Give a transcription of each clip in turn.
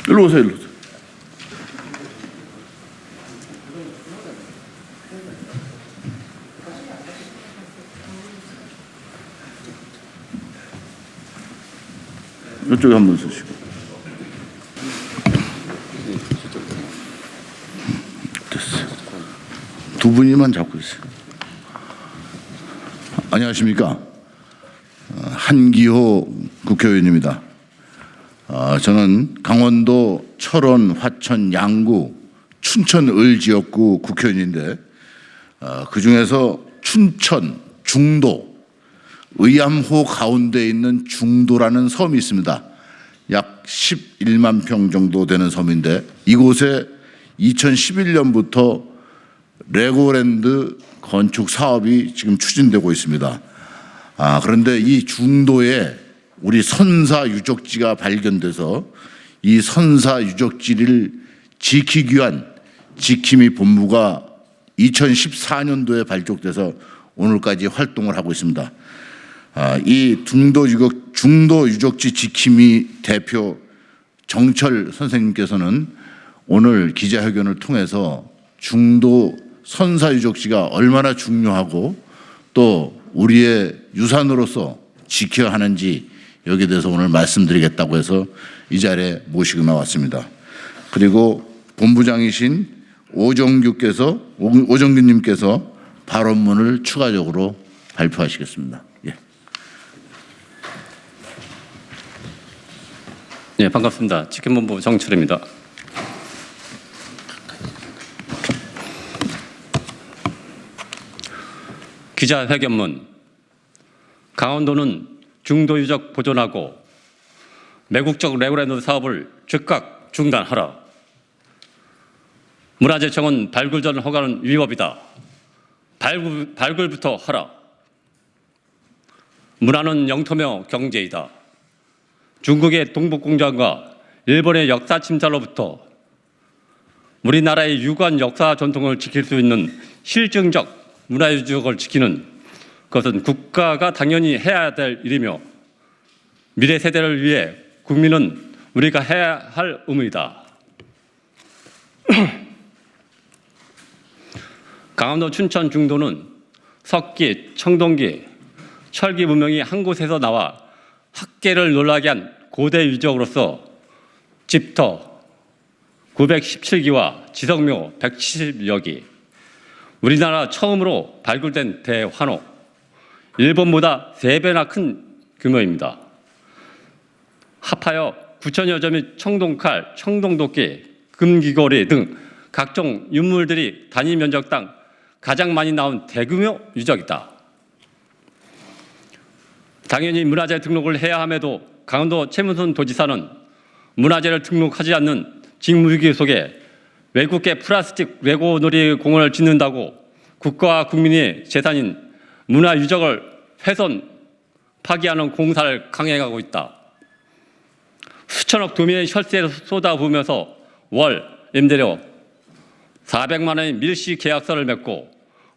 일로 오세요, 일로 오세요. 이쪽에 한번 서시고. 됐어요. 두 분이만 잡고 있어요. 안녕하십니까. 한기호 국회의원입니다. 저는 강원도 철원, 화천, 양구, 춘천, 을 지역구 국회의원인데 그중에서 춘천, 중도, 의암호 가운데 있는 중도라는 섬이 있습니다. 약 11만 평 정도 되는 섬인데 이곳에 2011년부터 레고랜드 건축 사업이 지금 추진되고 있습니다. 그런데 이 중도에 우리 선사 유적지가 발견돼서 이 선사 유적지를 지키기 위한 지킴이 본부가 2014년도에 발족돼서 오늘까지 활동을 하고 있습니다. 이 중도 유적지 지킴이 대표 정철 선생님께서는 오늘 기자회견을 통해서 중도 선사 유적지가 얼마나 중요하고 또 우리의 유산으로서 지켜야 하는지 여기에 대해서 오늘 말씀드리겠다고 해서 이 자리에 모시고 나왔습니다. 그리고 본부장이신 오정규님께서 발언문을 추가적으로 발표하시겠습니다. 네, 반갑습니다. 직권본부 정철입니다. 기자회견문. 강원도는 중도 유적 보존하고 매국적 레고랜드 사업을 즉각 중단하라. 문화재청은 발굴 전 허가는 위법이다. 발굴부터 하라. 문화는 영토며 경제이다. 중국의 동북공장과 일본의 역사 침탈로부터 우리나라의 유구한 역사 전통을 지킬 수 있는 실증적 문화유적을 지키는 것은 국가가 당연히 해야 될 일이며 미래 세대를 위해 국민은 우리가 해야 할 의무이다. 강원도 춘천 중도는 석기, 청동기, 철기 문명이 한 곳에서 나와 학계를 놀라게 한 고대 유적으로서 집터 917기와 지성묘 170여 기, 우리나라 처음으로 발굴된 대환호, 일본보다 3배나 큰 규모입니다. 합하여 9천여 점의 청동칼, 청동도끼, 금귀걸이 등 각종 유물들이 단위 면적당 가장 많이 나온 대규모 유적이다. 당연히 문화재 등록을 해야 함에도 강원도 최문순 도지사는 문화재를 등록하지 않는 직무유기 속에 외국계 플라스틱 레고 놀이공원을 짓는다고 국가와 국민의 재산인 문화유적을 훼손, 파기하는 공사를 강행하고 있다. 수천억 도민의 혈세를 쏟아부으면서 월 임대료 400만 원의 밀시 계약서를 맺고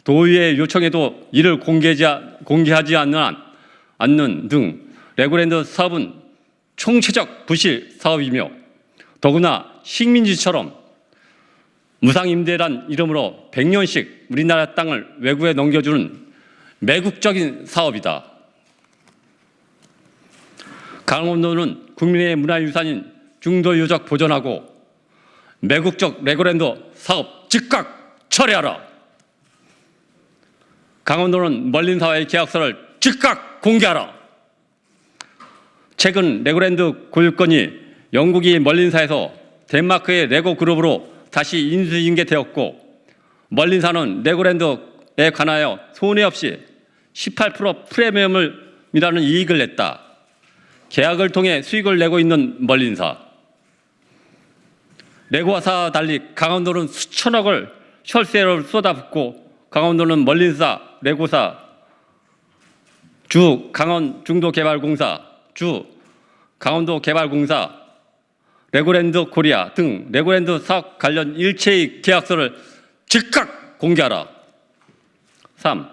도의회 요청에도 이를 공개하지 않는 등 레고랜드 사업은 총체적 부실 사업이며 더구나 식민지처럼 무상임대란 이름으로 100년씩 우리나라 땅을 외국에 넘겨주는 매국적인 사업이다. 강원도는 국민의 문화유산인 중도유적 보존하고 매국적 레고랜드 사업 즉각 철회하라. 강원도는 멀린사와의 계약서를 즉각 공개하라. 최근 레고랜드 고유권이 영국이 멀린사에서 덴마크의 레고 그룹으로 다시 인수인계되었고 멀린사는 레고랜드에 관하여 손해 없이 18% 프리미엄이라는 이익을 냈다. 계약을 통해 수익을 내고 있는 멀린사. 레고사와 달리 강원도는 수천억을 혈세를 쏟아붓고 강원도는 멀린사, 레고사, 주 강원중도개발공사, 주 강원도개발공사, 레고랜드 코리아 등 레고랜드 사업 관련 일체의 계약서를 즉각 공개하라. 3.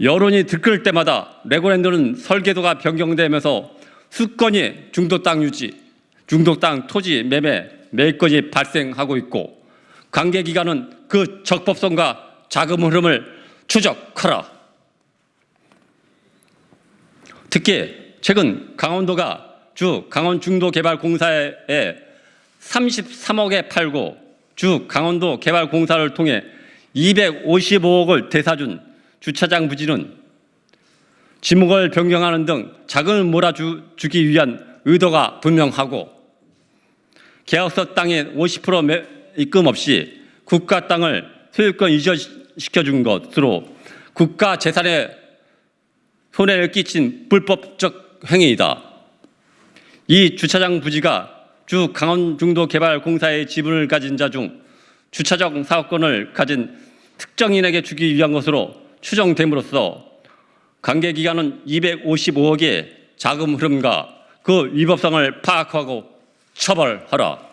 여론이 들끓을 때마다 레고랜드는 설계도가 변경되면서 수건이 중도 땅 유지, 중도 땅 토지 매매 매입건이 발생하고 있고 관계기관은 그 적법성과 자금 흐름을 추적하라. 특히 최근 강원도가 주 강원중도개발공사에 33억에 팔고 주 강원도개발공사를 통해 255억을 되사준 주차장 부지는 지목을 변경하는 등 자금을 몰아주기 위한 의도가 분명하고 계약서 땅의 50% 입금 없이 국가 땅을 소유권 이전시켜준 것으로 국가 재산에 손해를 끼친 불법적 행위이다. 이 주차장 부지가 주 강원중도개발공사의 지분을 가진 자 중 주차장 사업권을 가진 특정인에게 주기 위한 것으로 추정됨으로써 관계기관은 255억의 자금 흐름과 그 위법성을 파악하고 처벌하라.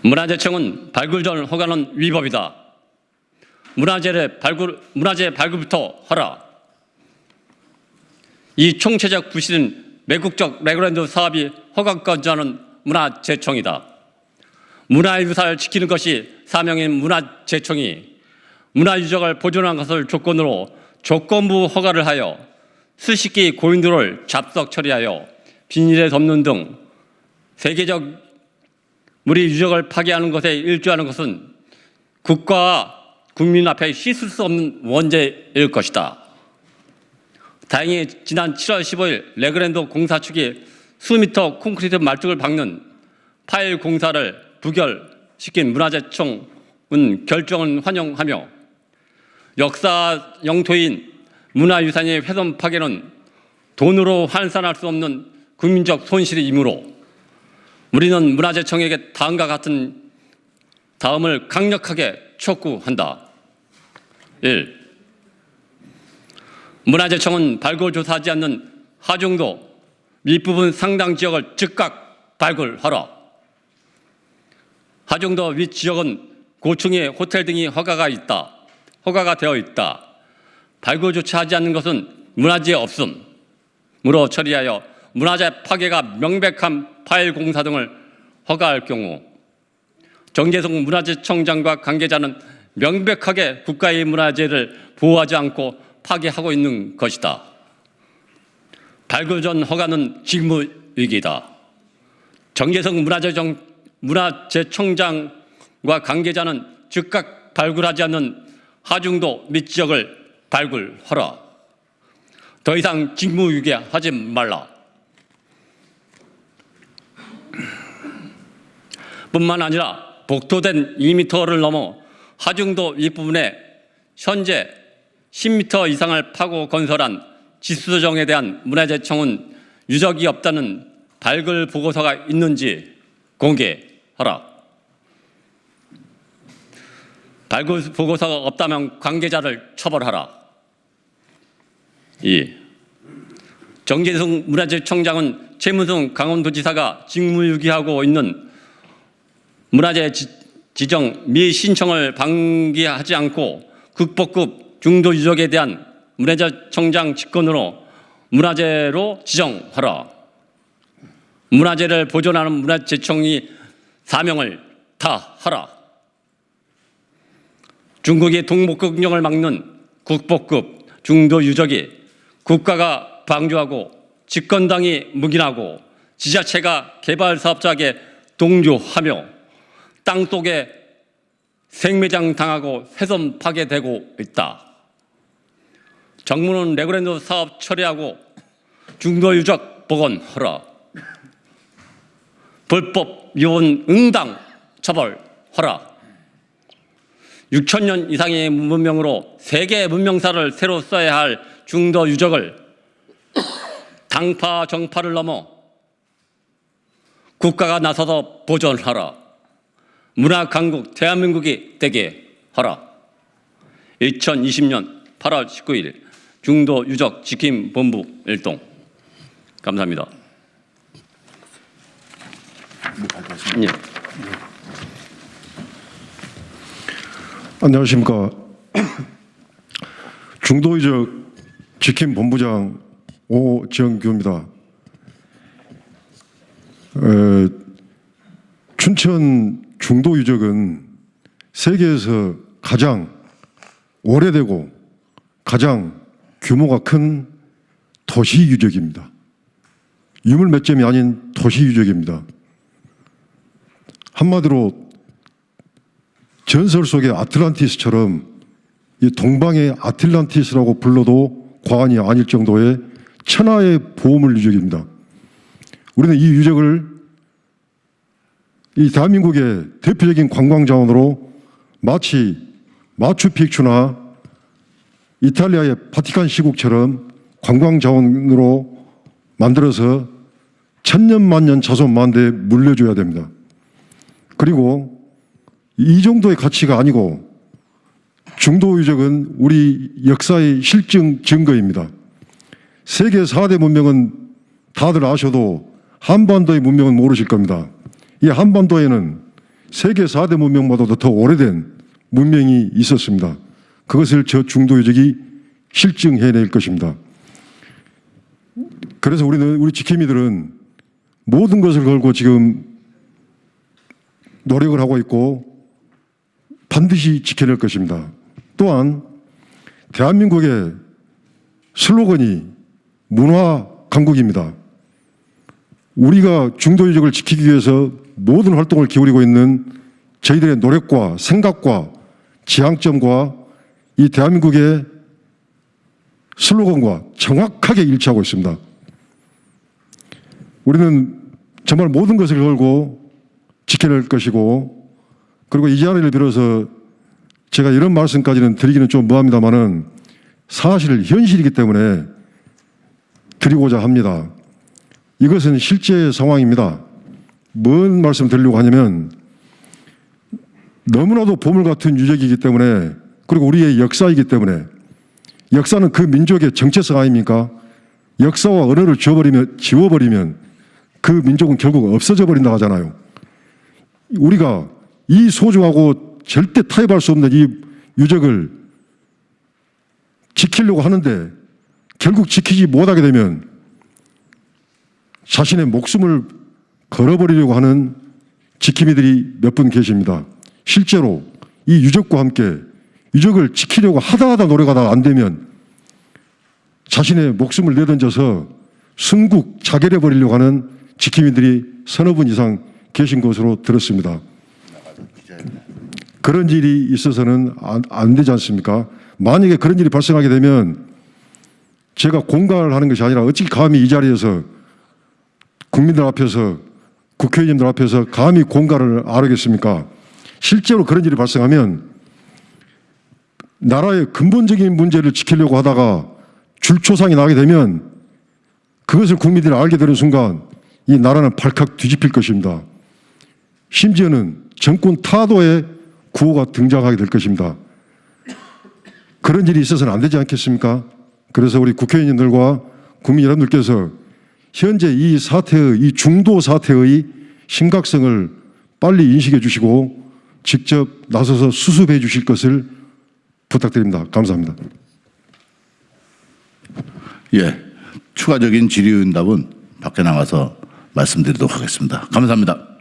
문화재청은 발굴 전 허가는 위법이다. 문화재 발굴부터 하라. 이 총체적 부실은 매국적 레고랜드 사업이 허가권자는 문화재청이다. 문화유산을 지키는 것이 사명인 문화재청이 문화유적을 보존한 것을 조건으로 조건부 허가를 하여 수십 개의 고인돌을 잡석 처리하여 비닐에 덮는 등 세계적 우리 유적을 파괴하는 것에 일조하는 것은 국가와 국민 앞에 씻을 수 없는 원죄일 것이다. 다행히 지난 7월 15일 레그랜드 공사 측이 수미터 콘크리트 말뚝을 박는 파일 공사를 부결시킨 문화재청은 결정을 환영하며 역사 영토인 문화유산의 훼손 파괴는 돈으로 환산할 수 없는 국민적 손실이므로 우리는 문화재청에게 다음과 같은 다음을 강력하게 촉구한다. 1. 문화재청은 발굴조사하지 않는 하중도 밑부분 상당 지역을 즉각 발굴하라. 하중도 윗지역은 고층의 호텔 등이 허가가 되어 있다. 발굴조차 하지 않는 것은 문화재 없음으로 처리하여 문화재 파괴가 명백한 파일 공사 등을 허가할 경우 정재성 문화재청장과 관계자는 명백하게 국가의 문화재를 보호하지 않고 파괴하고 있는 것이다. 발굴 전 허가는 직무유기이다. 정재성 문화재청장과 관계자는 즉각 발굴하지 않는 하중도 및 지역을 발굴하라. 더 이상 직무유기하지 말라. 뿐만 아니라 복토된 2m를 넘어 하중도 윗부분에 현재 10m 이상을 파고 건설한 지수정에 대한 문화재청은 유적이 없다는 발굴 보고서가 있는지 공개하라. 발굴 보고서가 없다면 관계자를 처벌하라. 2. 정재승 문화재청장은 최문순 강원도지사가 직무유기하고 있는 문화재 지정 미신청을 방기하지 않고 국보급 중도 유적에 대한 문화재청장 직권으로 문화재로 지정하라. 문화재를 보존하는 문화재청이 사명을 다하라. 중국의 동북극령을 막는 국보급 중도 유적이 국가가 방조하고 집권당이 묵인하고 지자체가 개발 사업자에게 동조하며 땅속에 생매장 당하고 훼손 파괴되고 있다. 정부는 레고랜드 사업 처리하고 중도 유적 복원하라. 불법 유원 응당 처벌하라. 6,000년 이상의 문명으로 세계 문명사를 새로 써야 할 중도 유적을 당파 정파를 넘어 국가가 나서서 보존하라. 문화 강국 대한민국이 되게 하라. 2020년 8월 19일 중도 유적 지킴 본부 일동. 감사합니다. 안녕하십니까. 중도유적 지킴 본부장 오정규입니다. 춘천 중도유적은 세계에서 가장 오래되고 가장 규모가 큰 도시유적입니다. 유물 몇 점이 아닌 도시유적입니다. 한마디로 전설 속의 아틀란티스처럼 이 동방의 아틀란티스라고 불러도 과언이 아닐 정도의 천하의 보물 유적입니다. 우리는 이 유적을 이 대한민국의 대표적인 관광 자원으로 마치 마추픽추나 이탈리아의 바티칸 시국처럼 관광 자원으로 만들어서 천년만년 자손만대에 물려줘야 됩니다. 그리고 이 정도의 가치가 아니고 중도유적은 우리 역사의 실증 증거입니다. 세계 4대 문명은 다들 아셔도 한반도의 문명은 모르실 겁니다. 이 한반도에는 세계 4대 문명보다도 더 오래된 문명이 있었습니다. 그것을 저 중도유적이 실증해낼 것입니다. 그래서 우리 지킴이들은 모든 것을 걸고 지금 노력을 하고 있고 반드시 지켜낼 것입니다. 또한 대한민국의 슬로건이 문화 강국입니다. 우리가 중도유적을 지키기 위해서 모든 활동을 기울이고 있는 저희들의 노력과 생각과 지향점과 이 대한민국의 슬로건과 정확하게 일치하고 있습니다. 우리는 정말 모든 것을 걸고 지켜낼 것이고, 그리고 이 자리를 빌어서 제가 이런 말씀까지는 드리기는 좀 뭐합니다만은 사실 현실이기 때문에 드리고자 합니다. 이것은 실제 상황입니다. 뭔 말씀 드리려고 하냐면 너무나도 보물 같은 유적이기 때문에, 그리고 우리의 역사이기 때문에, 역사는 그 민족의 정체성 아닙니까? 역사와 언어를 지워버리면 그 민족은 결국 없어져 버린다 하잖아요. 우리가 이 소중하고 절대 타협할 수 없는 이 유적을 지키려고 하는데 결국 지키지 못하게 되면 자신의 목숨을 걸어버리려고 하는 지킴이들이 몇 분 계십니다. 실제로 이 유적과 함께 유적을 지키려고 하다 노력하다가 안 되면 자신의 목숨을 내던져서 순국 자결해 버리려고 하는 지킴이들이 서너 분 이상 계신 것으로 들었습니다. 그런 일이 있어서는 안 되지 않습니까? 만약에 그런 일이 발생하게 되면 제가 공갈을 하는 것이 아니라 어찌 감히 이 자리에서 국민들 앞에서 국회의원님들 앞에서 감히 공갈을 아뢰겠습니까? 실제로 그런 일이 발생하면 나라의 근본적인 문제를 지키려고 하다가 줄초상이 나게 되면 그것을 국민들이 알게 되는 순간 이 나라는 발칵 뒤집힐 것입니다. 심지어는 정권 타도의 구호가 등장하게 될 것입니다. 그런 일이 있어서는 안 되지 않겠습니까? 그래서 우리 국회의원님들과 국민 여러분들께서 현재 이 사태의, 이 중도 사태의 심각성을 빨리 인식해 주시고 직접 나서서 수습해 주실 것을 부탁드립니다. 감사합니다. 예, 추가적인 질의응답은 밖에 나가서 말씀드리도록 하겠습니다. 감사합니다.